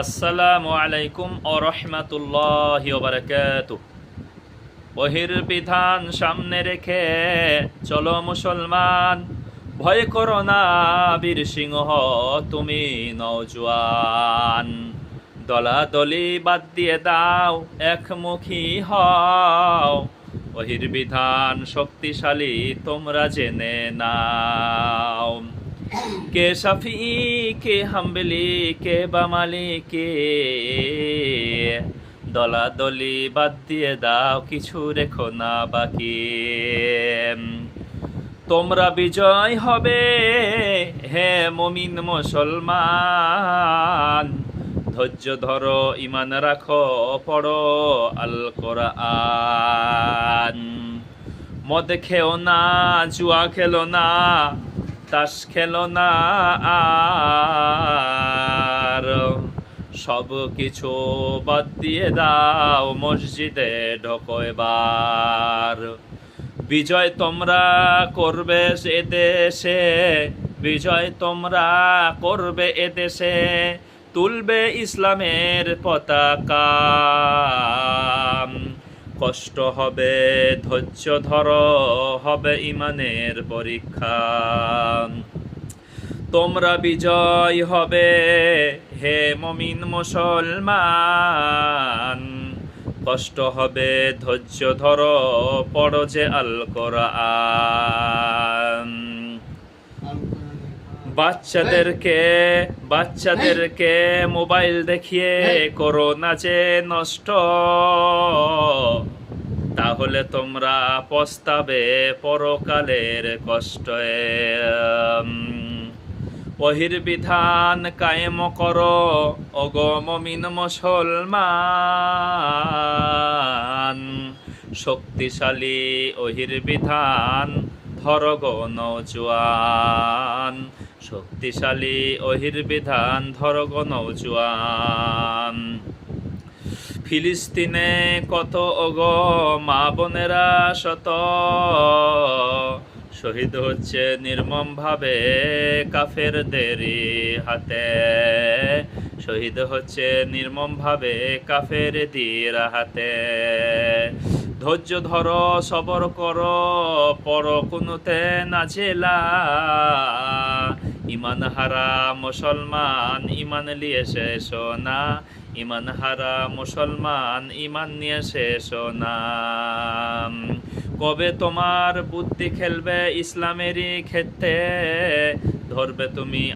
আসসালামু আলাইকুম ও রহমাতুল্লাহি ওয়া বারাকাতুহু। ওহির বিধান সামনে রেখে চলো মুসলমান, ভয় করো না বীর সিংহ তুমি নওজোয়ান। দলাদলি বাদ দিয়ে দাও, একমুখী হও, ওহির বিধান শক্তিশালী তোমরা জেনে নাও। কে শাফি, কে হাম্বলি, কে বামালি, কে দলাদলি বাদ দিয়ে দাও, কিছু রেখো না বাকি। তোমরা বিজয় হবে হে মুমিন মুসলমান, ধৈর্য ধরো, ইমান রাখো, পড়ো আল কোরআন। মদ খেও না, জুয়া খেলো না, তাস খেলো না, আর সব কিছু বাদ দিয়ে দাও, মসজিদে ঢোকো এবার। বিজয় তোমরা করবে এদেশে, বিজয় তোমরা করবে এদেশে, তুলবে ইসলামের পতাকা। কষ্ট হবে, ধৈর্য ধরো, হবে ইমানের পরীক্ষা। তোমরা বিজয় হবে হে মুমিন মুসলমান, কষ্ট হবে, ধৈর্য ধরো, পড়ো যে আল কোরআন। বাচ্চাদেরকে মোবাইল দেখিয়ে করো না যে নষ্ট, তাহলে তোমরা পস্তাবে পরকালের কষ্টে। ওহির বিধান কায়েম করো ওগো মুমিন মুসলমান, শক্তিশালী ওহির বিধান ধরো গো নওজোয়ান, শক্তিশালী ওহির বিধান ধরো গো নওজোয়ান। ফিলিস্তিনে কত ওগো মা বোনেরা শত শহীদ হচ্ছে নির্মমভাবে কাফেরদের হাতে, শহীদ হচ্ছে নির্মমভাবে কাফেরদের হাতে। ধৈর্য ধরো, সবর করো, পড়ো কুনুতে নাজেলা। ইমান হারা মুসলমান ইমান নিয়ে শেষ না, ইমান হারা মুসলমান ইমান নিয়ে শেষ না। কবে তোমার বুদ্ধি খেলবে ইসলামেরই ক্ষেত্রে, ধরবে তুমি